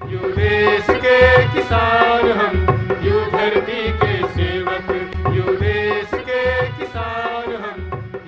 यूं देश के किसान हम, यूं धरती के सेवक, यूं देश के किसान हम,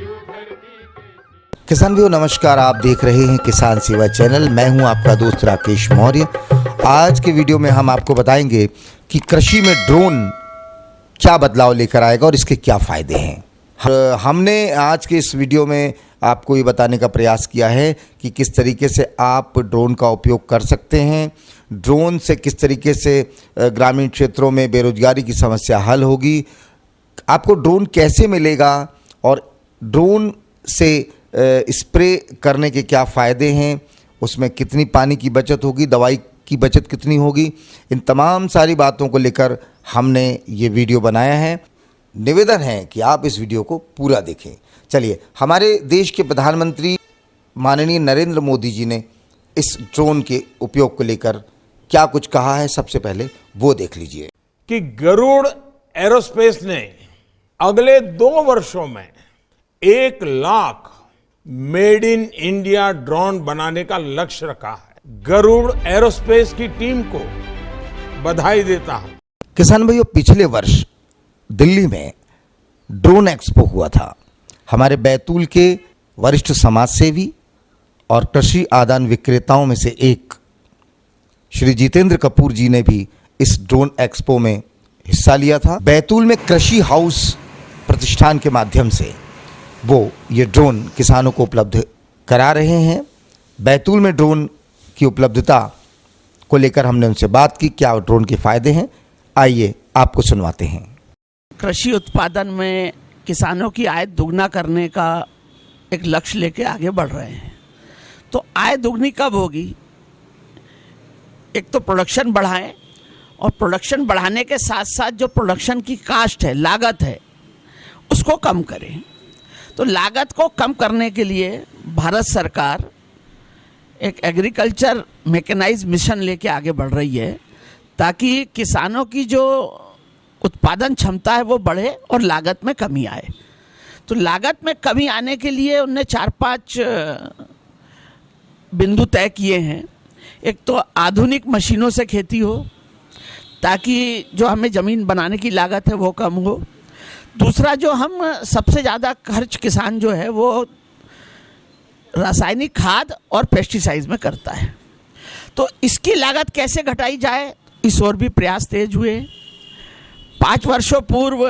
यूं धरती के। किसान भाइयों नमस्कार, आप देख रहे हैं किसान सेवा चैनल। मैं हूं आपका दोस्त राकेश मौर्य। आज के वीडियो में हम आपको बताएंगे कि कृषि में ड्रोन क्या बदलाव लेकर आएगा और इसके क्या फ़ायदे हैं। हमने आज के इस वीडियो में आपको ये बताने का प्रयास किया है कि किस तरीके से आप ड्रोन का उपयोग कर सकते हैं, ड्रोन से किस तरीके से ग्रामीण क्षेत्रों में बेरोजगारी की समस्या हल होगी, आपको ड्रोन कैसे मिलेगा और ड्रोन से स्प्रे करने के क्या फ़ायदे हैं, उसमें कितनी पानी की बचत होगी, दवाई की बचत कितनी होगी। इन तमाम सारी बातों को लेकर हमने ये वीडियो बनाया है। निवेदन है कि आप इस वीडियो को पूरा देखें। चलिए, हमारे देश के प्रधानमंत्री माननीय नरेंद्र मोदी जी ने इस ड्रोन के उपयोग को लेकर क्या कुछ कहा है, सबसे पहले वो देख लीजिए। कि गरुड़ एरोस्पेस ने अगले 2 वर्षों में 1 lakh made in India drone बनाने का लक्ष्य रखा है। गरुड़ एरोस्पेस की टीम को बधाई देता हूं। किसान भाइयों, पिछले वर्ष दिल्ली में ड्रोन एक्सपो हुआ था। हमारे बैतूल के वरिष्ठ समाजसेवी और कृषि आदान विक्रेताओं में से एक श्री जितेंद्र कपूर जी ने भी इस ड्रोन एक्सपो में हिस्सा लिया था। बैतूल में कृषि हाउस प्रतिष्ठान के माध्यम से वो ये ड्रोन किसानों को उपलब्ध करा रहे हैं। बैतूल में ड्रोन की उपलब्धता को लेकर हमने उनसे बात की, क्या ड्रोन के फ़ायदे हैं, आइए आपको सुनवाते हैं। कृषि उत्पादन में किसानों की आय दुगना करने का एक लक्ष्य लेके आगे बढ़ रहे हैं। तो आय दुगनी कब होगी? एक तो प्रोडक्शन बढ़ाएं और प्रोडक्शन बढ़ाने के साथ साथ जो प्रोडक्शन की कास्ट है, लागत है, उसको कम करें। तो लागत को कम करने के लिए भारत सरकार एक एग्रीकल्चर मैकेनाइज्ड मिशन लेके आगे बढ़ रही है, ताकि किसानों की जो उत्पादन क्षमता है वो बढ़े और लागत में कमी आए। तो लागत में कमी आने के लिए उनने 4-5 बिंदु तय किए हैं। एक तो आधुनिक मशीनों से खेती हो, ताकि जो हमें ज़मीन बनाने की लागत है वो कम हो। दूसरा, जो हम सबसे ज़्यादा खर्च किसान जो है वो रासायनिक खाद और पेस्टिसाइड्स में करता है। तो इसकी लागत कैसे घटाई जाए, इस ओर भी प्रयास तेज हुए। 5 वर्षों पूर्व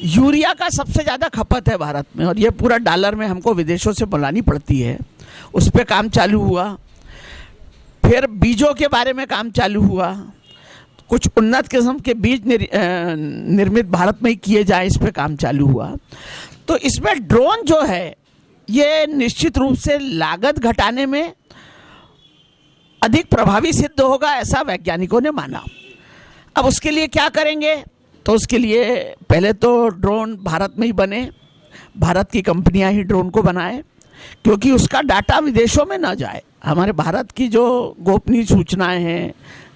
यूरिया का सबसे ज़्यादा खपत है भारत में, और ये पूरा डॉलर में हमको विदेशों से बुलानी पड़ती है। उस पर काम चालू हुआ। फिर बीजों के बारे में काम चालू हुआ, कुछ उन्नत किस्म के बीज निर्मित भारत में ही किए जाए, इस पर काम चालू हुआ। तो इसमें ड्रोन जो है ये निश्चित रूप से लागत घटाने में अधिक प्रभावी सिद्ध होगा, ऐसा वैज्ञानिकों ने माना। अब उसके लिए क्या करेंगे? तो उसके लिए पहले तो ड्रोन भारत में ही बने, भारत की कंपनियां ही ड्रोन को बनाएं, क्योंकि उसका डाटा विदेशों में ना जाए। हमारे भारत की जो गोपनीय सूचनाएं हैं,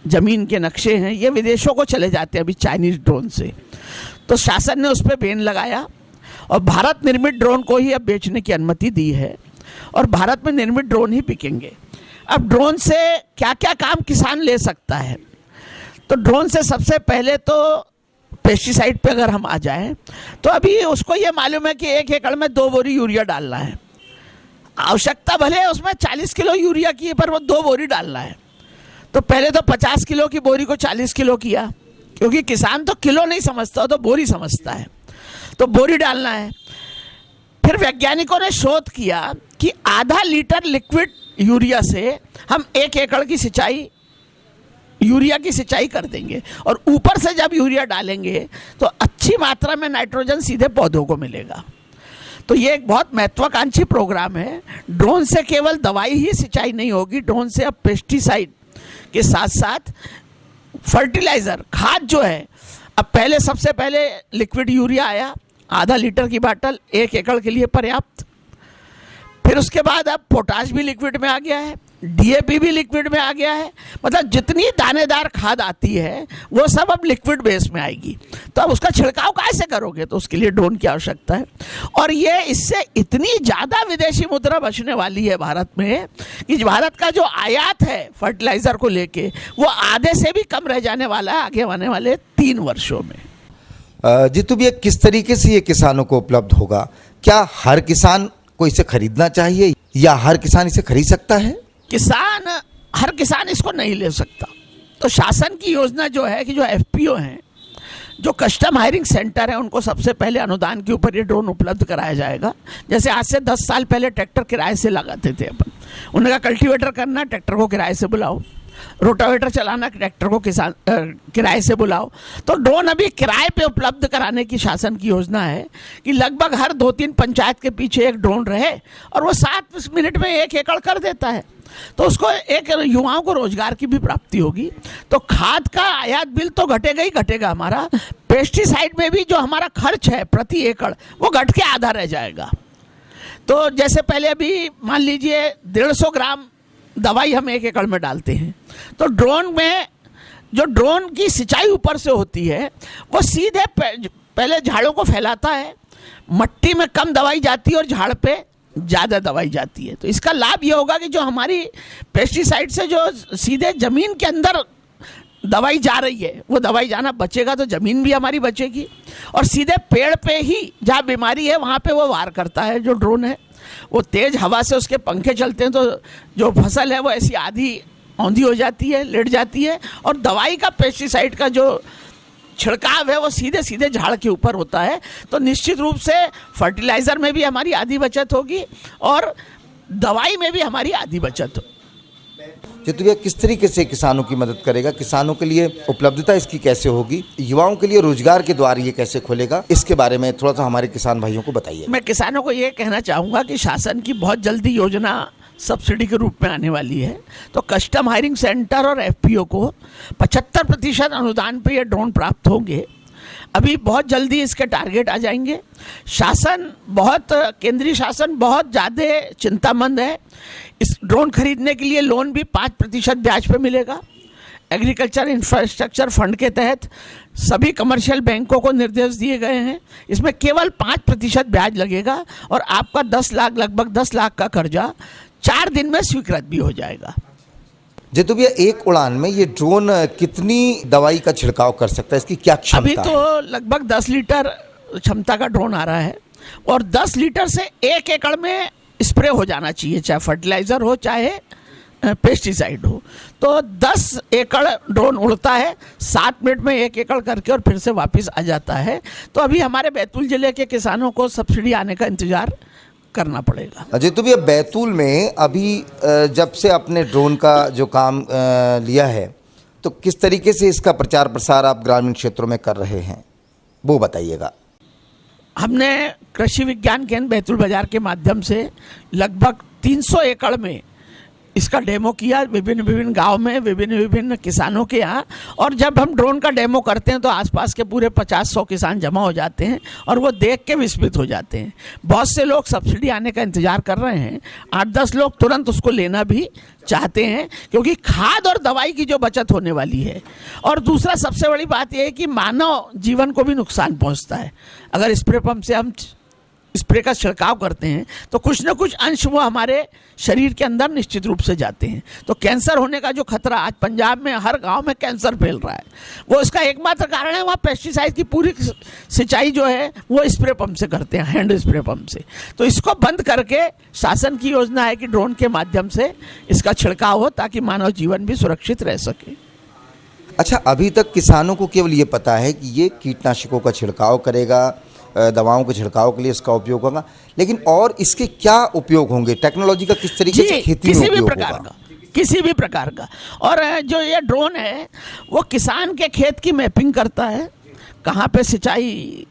ज़मीन के नक्शे हैं, ये विदेशों को चले जाते हैं अभी चाइनीज़ ड्रोन से। तो शासन ने उस पर बैन लगाया और भारत निर्मित ड्रोन को ही अब बेचने की अनुमति दी है, और भारत में निर्मित ड्रोन ही बिकेंगे। अब ड्रोन से क्या क्या काम किसान ले सकता है? तो ड्रोन से सबसे पहले तो पेस्टिसाइड पे अगर हम आ जाएं, तो अभी उसको ये मालूम है कि 1 एकड़ में 2 बोरी यूरिया डालना है। आवश्यकता भले उसमें 40 किलो यूरिया की है, पर वो 2 बोरी डालना है। तो पहले तो 50 किलो की बोरी को 40 किलो किया, क्योंकि किसान तो किलो नहीं समझता, तो बोरी समझता है। तो बोरी डालना है। फिर वैज्ञानिकों ने शोध किया कि आधा लीटर लिक्विड यूरिया से हम 1 एकड़ की सिंचाई, यूरिया की सिंचाई कर देंगे, और ऊपर से जब यूरिया डालेंगे तो अच्छी मात्रा में नाइट्रोजन सीधे पौधों को मिलेगा। तो ये एक बहुत महत्वाकांक्षी प्रोग्राम है। ड्रोन से केवल दवाई ही सिंचाई नहीं होगी, ड्रोन से अब पेस्टिसाइड के साथ साथ फर्टिलाइज़र, खाद जो है, अब पहले सबसे पहले लिक्विड यूरिया आया, आधा लीटर की बाटल 1 एकड़ के लिए पर्याप्त। फिर उसके बाद अब पोटाश भी लिक्विड में आ गया है, डीएपी भी लिक्विड में आ गया है। मतलब जितनी दानेदार खाद आती है वो सब अब लिक्विड बेस में आएगी। तो अब उसका छिड़काव कैसे करोगे? तो उसके लिए ड्रोन की आवश्यकता है। और ये इससे इतनी ज़्यादा विदेशी मुद्रा बचने वाली है भारत में कि भारत का जो आयात है फर्टिलाइज़र को लेके वो आधे से भी कम रह जाने वाला है आगे आने वाले 3 वर्षों में। जीतू भैया, किस तरीके से ये किसानों को उपलब्ध होगा? क्या हर किसान को इसे खरीदना चाहिए या हर किसान इसे खरीद सकता है? हर किसान इसको नहीं ले सकता। तो शासन की योजना जो है कि जो एफपीओ हैं, जो कस्टम हायरिंग सेंटर है, उनको सबसे पहले अनुदान के ऊपर ये ड्रोन उपलब्ध कराया जाएगा। जैसे आज से 10 साल पहले ट्रैक्टर किराए से लगाते थे अपन, उन्होंने कहा कल्टीवेटर करना ट्रैक्टर को किराए से बुलाओ, रोटावेटर चलाना ट्रैक्टर को किराए से बुलाओ। तो ड्रोन अभी किराए पे उपलब्ध कराने की शासन की योजना है कि लगभग हर 2-3 पंचायत के पीछे एक ड्रोन रहे और वो 7 मिनट में 1 एकड़ कर देता है। तो उसको एक युवाओं को रोजगार की भी प्राप्ति होगी। तो खाद का आयात बिल तो घटेगा ही घटेगा हमारा। पेस्टिसाइड में भी जो हमारा खर्च है प्रति एकड़ वो घट के आधा रह जाएगा। तो जैसे पहले अभी मान लीजिए 150 ग्राम दवाई हम 1 एकड़ में डालते हैं, तो ड्रोन में जो ड्रोन की सिंचाई ऊपर से होती है वो सीधे पहले झाड़ों को फैलाता है, मट्टी में कम दवाई जाती है और झाड़ पे ज़्यादा दवाई जाती है। तो इसका लाभ ये होगा कि जो हमारी पेस्टिसाइड से जो सीधे ज़मीन के अंदर दवाई जा रही है वो दवाई जाना बचेगा, तो ज़मीन भी हमारी बचेगी। और सीधे पेड़ पे ही जहाँ बीमारी है वहाँ पे वो वार करता है जो ड्रोन है। वो तेज़ हवा से उसके पंखे चलते हैं तो जो फसल है वो ऐसी आधी औंधी हो जाती है, लेट जाती है। और दवाई का पेस्टिसाइड का जो छिड़काव है वो सीधे सीधे झाड़ के ऊपर होता है। तो निश्चित रूप से फर्टिलाइज़र में भी हमारी आधी बचत होगी और दवाई में भी हमारी आधी बचत होगी। जीतू भैया, किस तरीके से किसानों की मदद करेगा? किसानों के लिए उपलब्धता इसकी कैसे होगी? युवाओं के लिए रोजगार के द्वार ये कैसे खोलेगा? इसके बारे में थोड़ा सा हमारे किसान भाइयों को बताइए। मैं किसानों को ये कहना चाहूँगा कि शासन की बहुत जल्दी योजना सब्सिडी के रूप में आने वाली है। तो कस्टम हायरिंग सेंटर और एफपीओ को 75% अनुदान पे ये ड्रोन प्राप्त होंगे। अभी बहुत जल्दी इसके टारगेट आ जाएंगे। केंद्रीय शासन बहुत ज़्यादा चिंतामंद है। इस ड्रोन खरीदने के लिए लोन भी 5% ब्याज पे मिलेगा। एग्रीकल्चर इंफ्रास्ट्रक्चर फंड के तहत सभी कमर्शियल बैंकों को निर्देश दिए गए हैं। इसमें केवल 5% ब्याज लगेगा और आपका लगभग 10 लाख का कर्जा 4 दिन में स्वीकृत भी हो जाएगा। जीतू भैया, एक उड़ान में ये ड्रोन कितनी दवाई का छिड़काव कर सकता है? इसकी क्या क्षमता अभी है? तो लगभग 10 लीटर क्षमता का ड्रोन आ रहा है और 10 लीटर से 1 एकड़ में स्प्रे हो जाना चाहिए, चाहे फर्टिलाइज़र हो चाहे पेस्टिसाइड हो। तो 10 एकड़ ड्रोन उड़ता है, 7 मिनट में 1 एकड़ करके और फिर से वापस आ जाता है। तो अभी हमारे बैतूल जिले के किसानों को सब्सिडी आने का इंतजार करना पड़ेगा। जीतू भैया, बैतूल में अभी जब से अपने ड्रोन का जो काम लिया है तो किस तरीके से इसका प्रचार प्रसार आप ग्रामीण क्षेत्रों में कर रहे हैं वो बताइएगा। हमने कृषि विज्ञान केंद्र बैतूल बाजार के माध्यम से लगभग 300 एकड़ में इसका डेमो किया, विभिन्न गांव में विभिन्न किसानों के यहाँ। और जब हम ड्रोन का डेमो करते हैं तो आसपास के पूरे 50-100 किसान जमा हो जाते हैं और वो देख के विस्मित हो जाते हैं। बहुत से लोग सब्सिडी आने का इंतजार कर रहे हैं, 8-10 लोग तुरंत उसको लेना भी चाहते हैं क्योंकि खाद और दवाई की जो बचत होने वाली है। और दूसरा सबसे बड़ी बात यह है कि मानव जीवन को भी नुकसान पहुँचता है। अगर स्प्रे पंप से हम स्प्रे का छिड़काव करते हैं तो कुछ न कुछ अंश वो हमारे शरीर के अंदर निश्चित रूप से जाते हैं। तो कैंसर होने का जो खतरा आज पंजाब में हर गांव में कैंसर फैल रहा है, वो इसका एकमात्र कारण है वहाँ पेस्टिसाइड की पूरी सिंचाई जो है वो स्प्रे पंप से करते हैं, हैंड स्प्रे पंप से। तो इसको बंद करके शासन की योजना है कि ड्रोन के माध्यम से इसका छिड़काव हो ताकि मानव जीवन भी सुरक्षित रह सके। अच्छा, अभी तक किसानों को केवल ये पता है कि ये कीटनाशकों का छिड़काव करेगा, दवाओं के छिड़काव के लिए इसका उपयोग होगा, लेकिन और इसके क्या उपयोग होंगे? टेक्नोलॉजी का किस तरीके से खेती में उपयोग होगा? किसी भी प्रकार का। और जो ये ड्रोन है वो किसान के खेत की मैपिंग करता है, कहाँ पे सिंचाई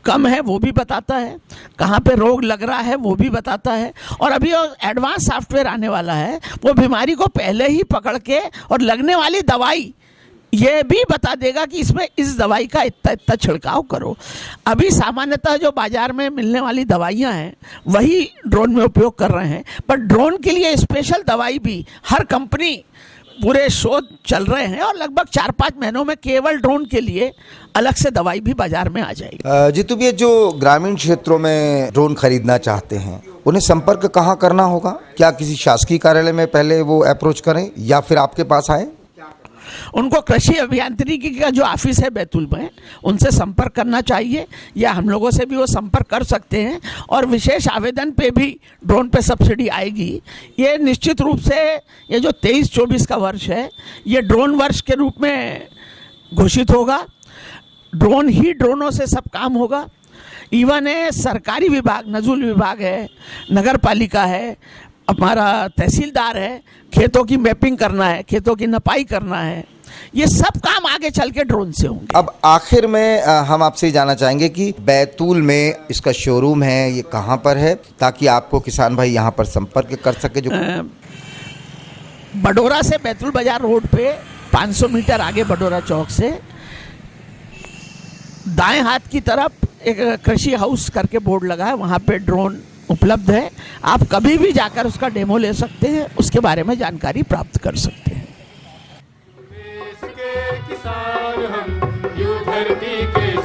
कम है वो भी बताता है, कहाँ पे रोग लग रहा है वो भी बताता है। और अभी एडवांस सॉफ्टवेयर आने वाला है, वो बीमारी को पहले ही पकड़ के और लगने वाली दवाई ये भी बता देगा कि इसमें इस दवाई का इतना इतना छिड़काव करो। अभी सामान्यतः जो बाजार में मिलने वाली दवाइयां हैं वही ड्रोन में उपयोग कर रहे हैं, पर ड्रोन के लिए स्पेशल दवाई भी हर कंपनी पूरे शोध चल रहे हैं और लगभग 4-5 महीनों में केवल ड्रोन के लिए अलग से दवाई भी बाजार में आ जाएगी। जीतू भैया, जो ग्रामीण क्षेत्रों में ड्रोन खरीदना चाहते हैं उन्हें संपर्क कहाँ करना होगा? क्या किसी शासकीय कार्यालय में पहले वो अप्रोच करें या फिर आपके पास आए? उनको कृषि अभियांत्रिकी का जो ऑफिस है बैतूल में, उनसे संपर्क करना चाहिए, या हम लोगों से भी वो संपर्क कर सकते हैं। और विशेष आवेदन पे भी ड्रोन पे सब्सिडी आएगी। ये निश्चित रूप से ये जो 23-24 का वर्ष है ये ड्रोन वर्ष के रूप में घोषित होगा। ड्रोन ही ड्रोनों से सब काम होगा। इवन है सरकारी विभाग, नजूल विभाग है, नगर पालिका है, हमारा तहसीलदार है, खेतों की मैपिंग करना है, खेतों की नपाई करना है, ये सब काम आगे चल के ड्रोन से होंगे। अब आखिर में हम आपसे जानना चाहेंगे कि बैतूल में इसका शोरूम है, ये कहाँ पर है, ताकि आपको किसान भाई यहाँ पर संपर्क कर सके। जो बडोरा से बैतूल बाजार रोड पे 500 मीटर आगे बडोरा चौक से दाएं हाथ की तरफ एक कृषि हाउस करके बोर्ड लगा है, वहाँ पे ड्रोन उपलब्ध है। आप कभी भी जाकर उसका डेमो ले सकते हैं, उसके बारे में जानकारी प्राप्त कर सकते हैं। देश के किसान हम, यूं धरती के